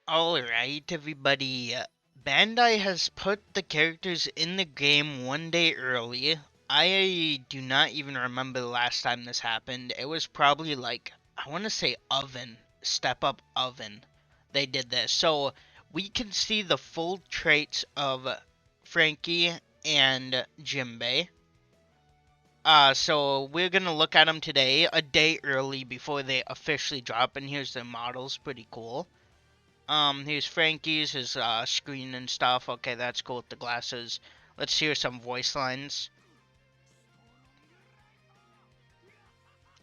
Alright, everybody. Bandai has put the characters in the game one day early. I do not even remember the last time this happened. It was probably like, I want to say Oven, Step Up Oven. They did this. So we can see the full traits of Franky and JIMBIE. So we're gonna look at them today, a day early before they officially drop, and here's their models, pretty cool. Here's Franky's, his screen and stuff. Okay, that's cool with the glasses. Let's hear some voice lines.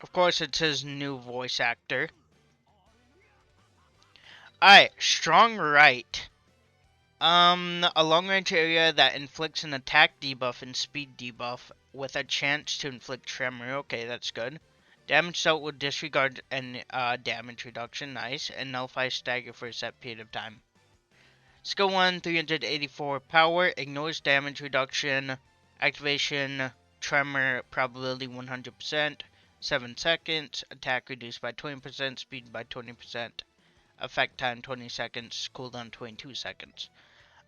Of course, it's his new voice actor. Alright, strong right. A long-range area that inflicts an attack debuff and speed debuff with a chance to inflict tremor. Okay, that's good. Damage dealt will disregard and damage reduction. Nice. And nullify stagger for a set period of time. Skill 1, 384 power, ignores damage reduction, activation, tremor, probability 100%, 7 seconds, attack reduced by 20%, speed by 20%, effect time 20 seconds, cooldown 22 seconds.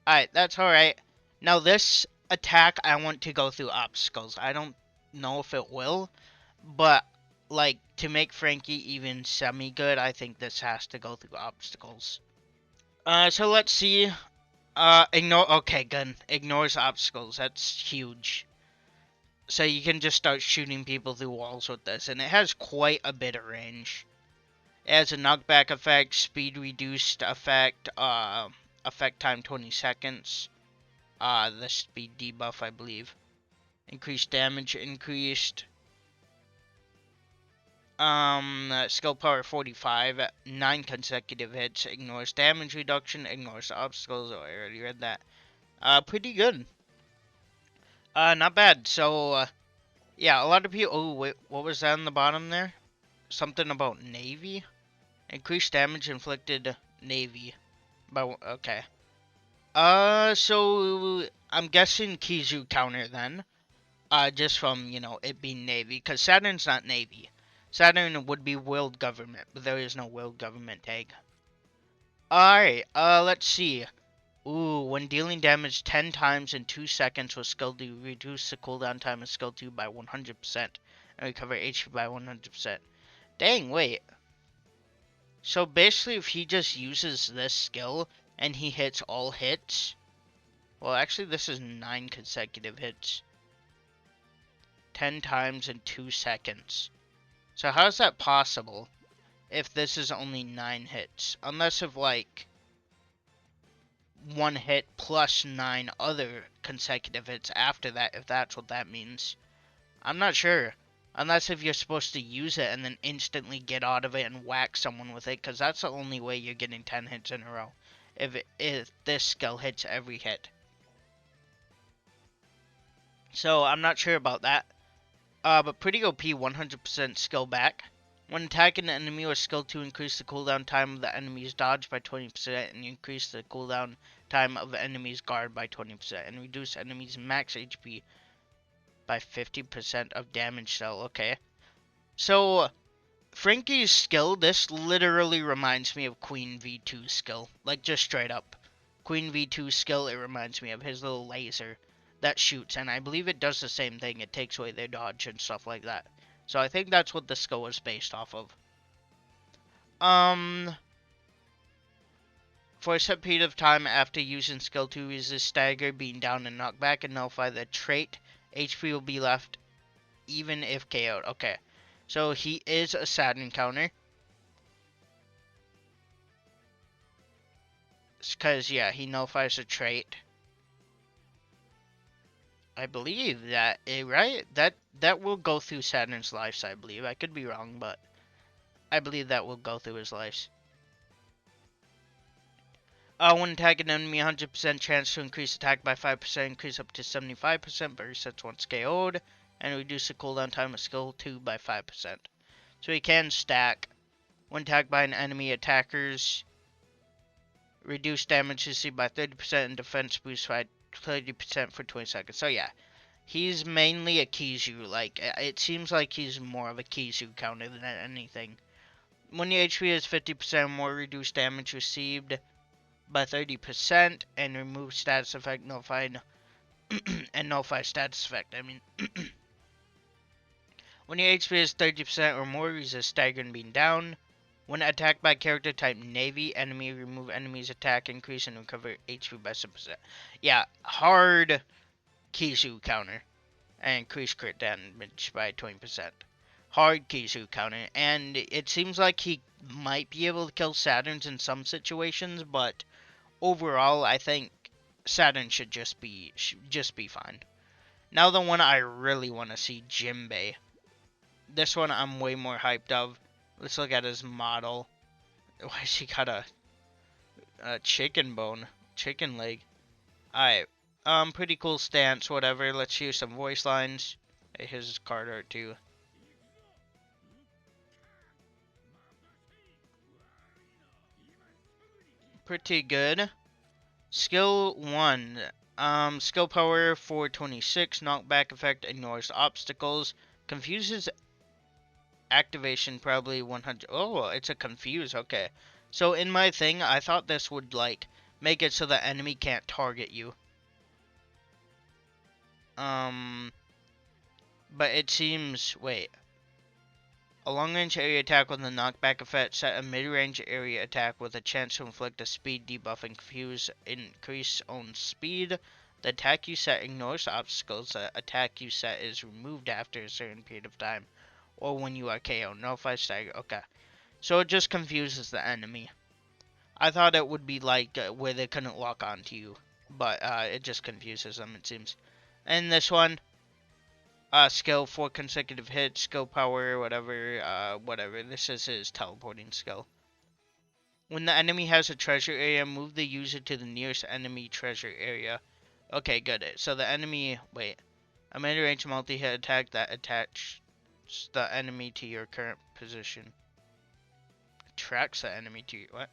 Alright, that's alright. Now this attack, I want to go through obstacles. I don't know if it will, but like to make Franky even semi-good, I think this has to go through obstacles. So let's see. Okay, good. Ignores obstacles. That's huge. So you can just start shooting people through walls with this, and it has quite a bit of range. It has a knockback effect, speed reduced effect, effect time 20 seconds. The speed debuff, I believe. Increased damage increased. Skill power 45, 9 consecutive hits, ignores damage reduction, ignores obstacles. Oh, I already read that. Pretty good. Not bad. So, yeah, a lot of people. Oh, wait, what was that on the bottom there? Something about Navy? Increased damage inflicted Navy. But, okay. So, I'm guessing Kizu counter then. Just from, it being Navy. Because Saturn's not Navy. Saturn would be world government, but there is no world government tag. Alright, let's see. Ooh, when dealing damage 10 times in 2 seconds with skill 2, reduce the cooldown time of skill 2 by 100%, and recover HP by 100%. Dang, wait. So basically, if he just uses this skill, and he hits all hits, well, actually, this is 9 consecutive hits. 10 times in 2 seconds. So how is that possible if this is only 9 hits? Unless of, like, 1 hit plus 9 other consecutive hits after that, if that's what that means. I'm not sure. Unless if you're supposed to use it and then instantly get out of it and whack someone with it, because that's the only way you're getting 10 hits in a row. If this skill hits every hit. So, I'm not sure about that. But pretty OP, 100% skill back. When attacking an enemy with skill 2, increase the cooldown time of the enemy's dodge by 20% and increase the cooldown time of the enemy's guard by 20% and reduce enemy's max HP by 50% of damage cell. Okay. So, Franky's skill, this literally reminds me of Queen V2's skill. Like, just straight up. Queen V2's skill, it reminds me of his little laser that shoots, and I believe it does the same thing. It takes away their dodge and stuff like that. So I think that's what the skill was based off of. For a set period of time after using skill 2, resist stagger, being down and knocked back, and nullify the trait. HP will be left even if KO'd. Okay. So he is a Saturn counter. Because, yeah, he nullifies a trait. I believe that, right? That will go through Saturn's lives, I believe. I could be wrong, but I believe that will go through his lives. When attacking an enemy, 100% chance to increase attack by 5%, increase up to 75%, but resets once KO'd, and reduce the cooldown time of skill 2 by 5%. So he can stack. When attacked by an enemy, attackers reduce damage received by 30% and defense boost by 30% for 20 seconds. So yeah, he's mainly a Kizu. Like, it seems like he's more of a Kizu counter than anything. When your HP is 50% more, reduced damage received by 30% and remove status effect nullified and nullify status effect. I mean, when your HP is 30% or more, resist staggering being down. When attacked by character type Navy enemy, remove enemy's attack, increase and recover HP by 7%. Yeah, hard Kisu counter and increase crit damage by 20%. Hard Kisu counter, and it seems like he might be able to kill Saturns in some situations, but overall, I think Saturn should just be fine. Now the one I really want to see, JIMBIE. This one I'm way more hyped of. Let's look at his model. Why has he got a chicken bone, chicken leg? Alright, pretty cool stance, whatever. Let's use some voice lines. His card art too. Pretty good. Skill 1. Skill power 426. Knockback effect ignores obstacles. Confuses activation probably 100. Oh, it's a confuse. Okay. So in my thing, I thought this would like make it so the enemy can't target you. But it seems, wait. A long-range area attack with a knockback effect, set a mid-range area attack with a chance to inflict a speed debuff and confuse, increase own speed. The attack you set ignores obstacles. The attack you set is removed after a certain period of time, or when you are KO. Nullify stagger. Okay. So it just confuses the enemy. I thought it would be like where they couldn't lock onto you, but it just confuses them, it seems. And this one, skill 4 consecutive hits, skill power, whatever. This is his teleporting skill. When the enemy has a treasure area, move the user to the nearest enemy treasure area. Okay, good. So the enemy, wait, a mid-range multi-hit attack that attaches the enemy to your current position. Tracks the enemy to your, what?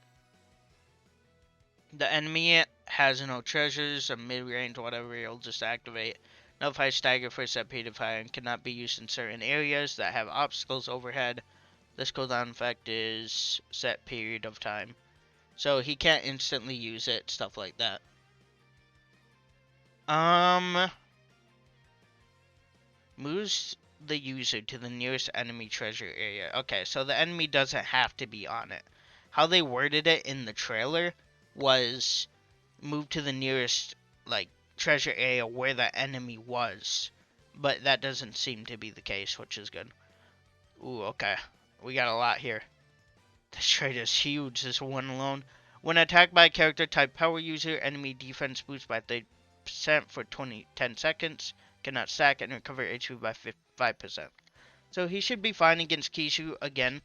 The enemy has no treasures, a mid-range, whatever, it'll just activate. Nullify stagger for a set period of time and cannot be used in certain areas that have obstacles overhead. This cooldown effect is set period of time. So he can't instantly use it, stuff like that. Moves the user to the nearest enemy treasure area. Okay, so the enemy doesn't have to be on it. How they worded it in the trailer was move to the nearest, like, treasure area where the enemy was. But that doesn't seem to be the case, which is good. Ooh, okay. We got a lot here. This trait is huge, this one alone. When attacked by a character type power user, enemy defense boosts by 30% for 10 seconds. Cannot stack and recover HP by 5%. So he should be fine against Kisu again.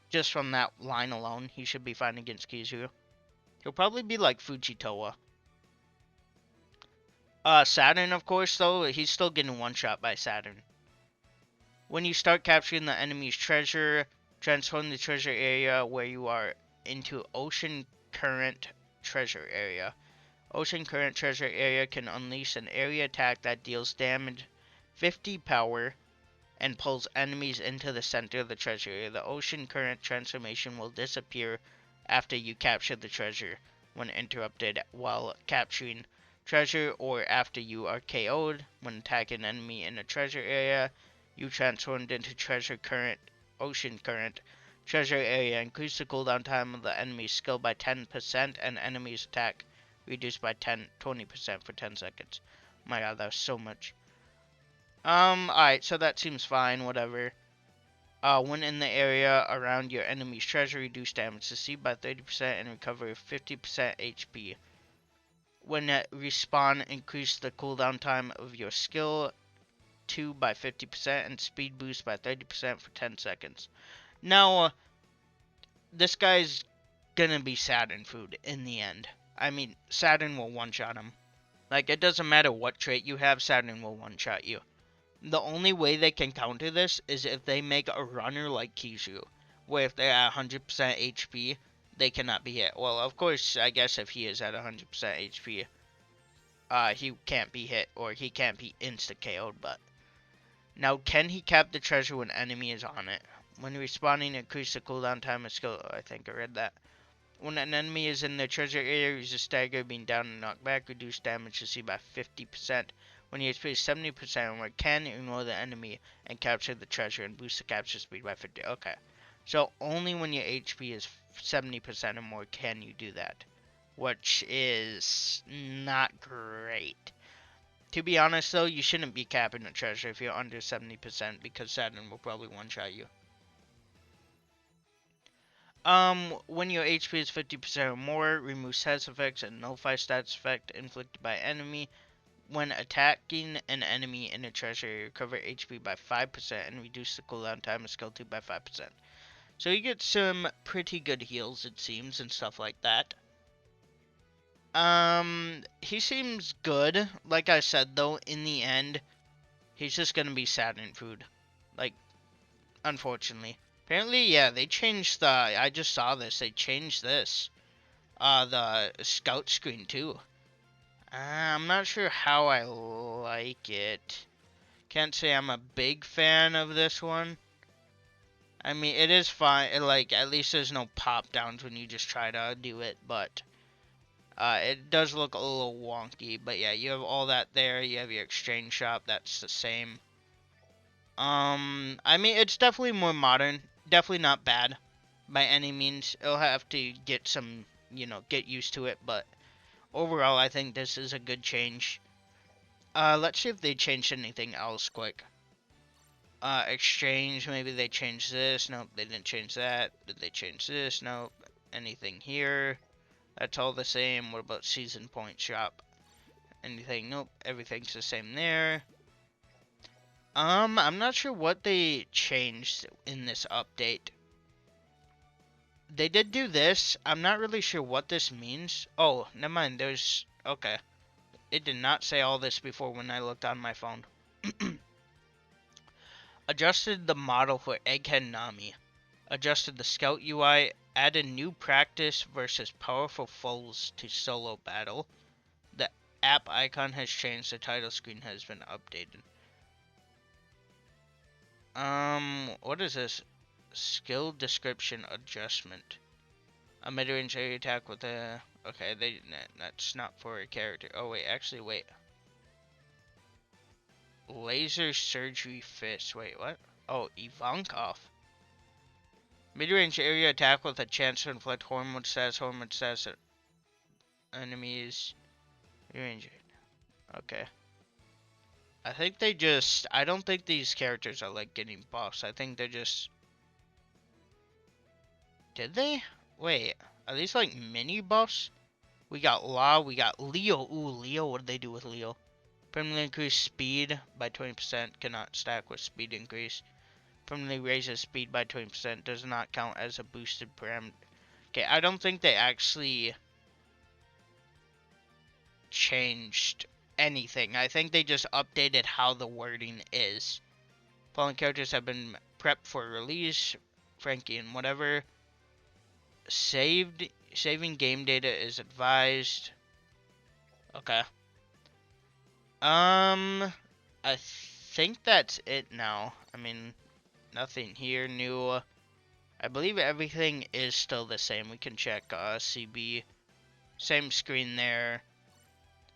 Just from that line alone, he should be fine against Kisu. He'll probably be like Fujitowa. Saturn, of course, though, he's still getting one-shot by Saturn. When you start capturing the enemy's treasure, transform the treasure area where you are into Ocean Current Treasure Area. Ocean Current Treasure Area can unleash an area attack that deals damage 50 power and pulls enemies into the center of the treasure area. The Ocean Current transformation will disappear after you capture the treasure. When interrupted while capturing treasure or after you are KO'd, when attacking an enemy in a treasure area, you transformed into Ocean Current Treasure Area. Increase the cooldown time of the enemy's skill by 10% and enemy's attack reduced by 20% for 10 seconds. My god, that was so much. Alright, so that seems fine, whatever. When in the area around your enemy's treasure, reduce damage received by 30% and recover 50% HP. When respawn, increase the cooldown time of your skill 2 by 50% and speed boost by 30% for 10 seconds. Now, this guy's gonna be Saturn food in the end. I mean, Saturn will one-shot him. Like, it doesn't matter what trait you have, Saturn will one-shot you. The only way they can counter this is if they make a runner like Kisu, where if they're at 100% HP, they cannot be hit. Well, of course, I guess if he is at 100% HP, he can't be hit, or he can't be insta-KO'd, but... Now, can he cap the treasure when enemy is on it? When respawning, increase the cooldown time of skill. Oh, I think I read that. when an enemy is in the treasure area, use a stagger, being down and knocked back, reduce damage received by 50%. When your HP is 70% or more, can ignore the enemy and capture the treasure and boost the capture speed by 50. Okay. So only when your HP is 70% or more can you do that, which is not great. To be honest though, you shouldn't be capping a treasure if you're under 70% because Saturn will probably one-shot you. When your HP is 50% or more, remove status effects and nullify status effect inflicted by enemy. When attacking an enemy in a treasure area, recover HP by 5% and reduce the cooldown time of skill 2 by 5%. So you get some pretty good heals, it seems, and stuff like that. He seems good. Like I said, though, in the end, he's just gonna be Saturn food. Like, unfortunately. Apparently, yeah, they changed the... I just saw this. They changed this. The scout screen, too. I'm not sure how I like it. Can't say I'm a big fan of this one. I mean, it is fine. Like, at least there's no pop-downs when you just try to do it, but... it does look a little wonky, but yeah, you have all that there. You have your exchange shop. That's the same. I mean, it's definitely more modern. Definitely not bad by any means. It'll have to get some, get used to it, but overall, I think this is a good change. Let's see if they changed anything else quick. Exchange, maybe they changed this. Nope, they didn't change that. Did they change this? Nope. Anything here? That's all the same. What about season point shop? Anything? Nope. Everything's the same there. I'm not sure what they changed in this update. They did do this. I'm not really sure what this means. Oh, never mind. There's... Okay. It did not say all this before when I looked on my phone. Adjusted the model for Egghead Nami. Adjusted the scout UI. Added new practice versus powerful foes to solo battle. The app icon has changed. The title screen has been updated. What is this? Skill description adjustment. A mid-range area attack with a... Okay, that's not for a character. Oh, wait, actually, wait. Laser surgery fist. Wait, what? Oh, Ivankov. Mid-range area attack with a chance to inflict hormone status enemies. Mid-range. Okay. I think they just... I don't think these characters are, like, getting buffs. I think they're just... Did they? Wait. Are these, like, mini buffs? We got Law. We got Leo. Ooh, Leo. What did they do with Leo? Permanently increase speed by 20%. Cannot stack with speed increase. Permanently raises speed by 20%. Does not count as a boosted parameter. Okay, I don't think they actually changed anything. I think they just updated how the wording is. Following characters have been prepped for release. Frankie and whatever. Saving game data is advised. Okay. I think that's it now. I mean, nothing here new. I believe everything is still the same. We can check CB. Same screen there.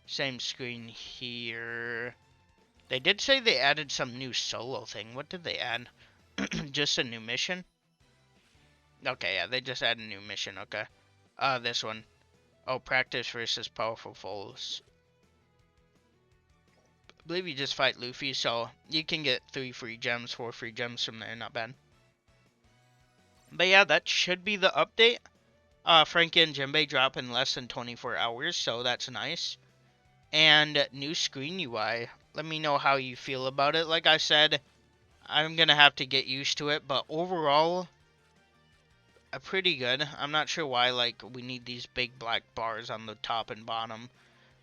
Same screen here. They did say they added some new solo thing. What did they add? Just a new mission? Okay, yeah, they just added a new mission. Okay. This one. Oh, practice versus powerful foes. I believe you just fight Luffy, so you can get 3 free gems, 4 free gems from there. Not bad. But yeah, that should be the update. Frankie and JIMBIE drop in less than 24 hours, so that's nice. And new screen UI. Let me know how you feel about it. Like I said, I'm going to have to get used to it, but overall, pretty good. I'm not sure why, like, we need these big black bars on the top and bottom.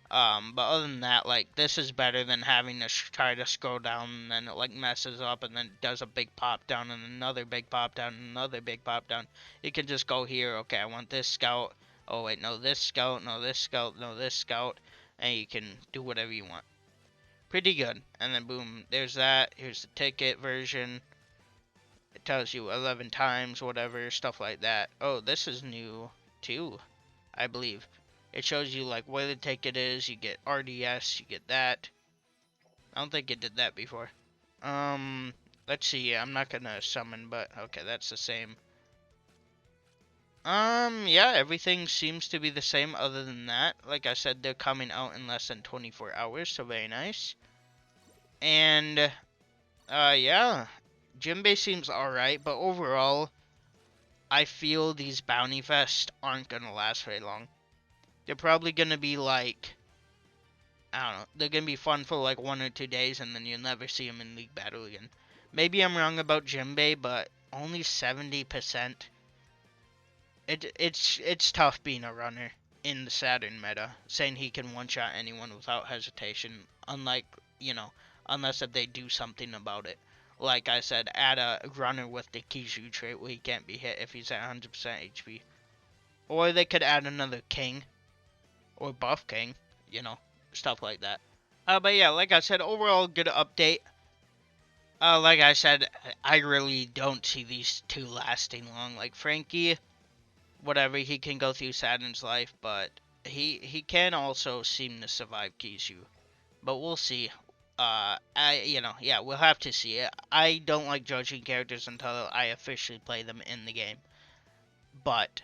But other than that, like, this is better than having to try to scroll down and then it, like, messes up and then does a big pop down and another big pop down and another big pop down. You can just go here, okay, I want this scout. Oh, wait, no, this scout, no, this scout, no, this scout. And you can do whatever you want. Pretty good. And then, boom, there's that. Here's the ticket version. It tells you 11 times, whatever, stuff like that. Oh, this is new, too, I believe. It shows you like where the ticket is, you get RDS, you get that. I don't think it did that before. Let's see, I'm not gonna summon, but okay, that's the same. Yeah, everything seems to be the same other than that. Like I said, they're coming out in less than 24 hours, so very nice. And, yeah, JIMBIE seems alright, but overall, I feel these Bounty Fests aren't gonna last very long. They're probably gonna be like, I don't know, they're gonna be fun for like 1 or 2 days, and then you'll never see them in League Battle again. Maybe I'm wrong about JIMBIE, but only 70%. It's tough being a runner in the Saturn meta, saying he can one-shot anyone without hesitation, unlike, you know, unless if they do something about it. Like I said, add a runner with the Kishu trait where he can't be hit if he's at 100% HP. Or they could add another king, or buff king, you know, stuff like that. But yeah, like I said, overall good update. Like I said, I really don't see these two lasting long. Like Franky, whatever, he can go through Saturn's life, but he can also seem to survive Kishu. But we'll see. Yeah, we'll have to see it. I don't like judging characters until I officially play them in the game. But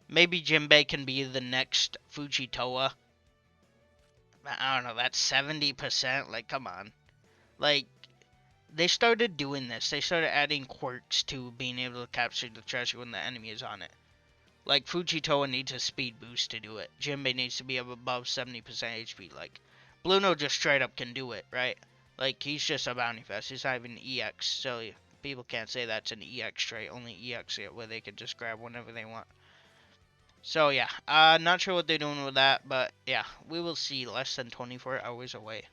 maybe JIMBIE can be the next Fujitoa. I don't know, that's 70%. Like, come on. Like, they started doing this. They started adding quirks to being able to capture the treasure when the enemy is on it. Like, Fujitoa needs a speed boost to do it. JIMBIE needs to be above 70% HP. Like, Bluno just straight up can do it, right? Like, he's just a Bounty Fest. He's not even EX, so people can't say that's an EX trait. Only EX it, where they can just grab whenever they want. So, yeah. Not sure what they're doing with that, but, yeah. We will see less than 24 hours away.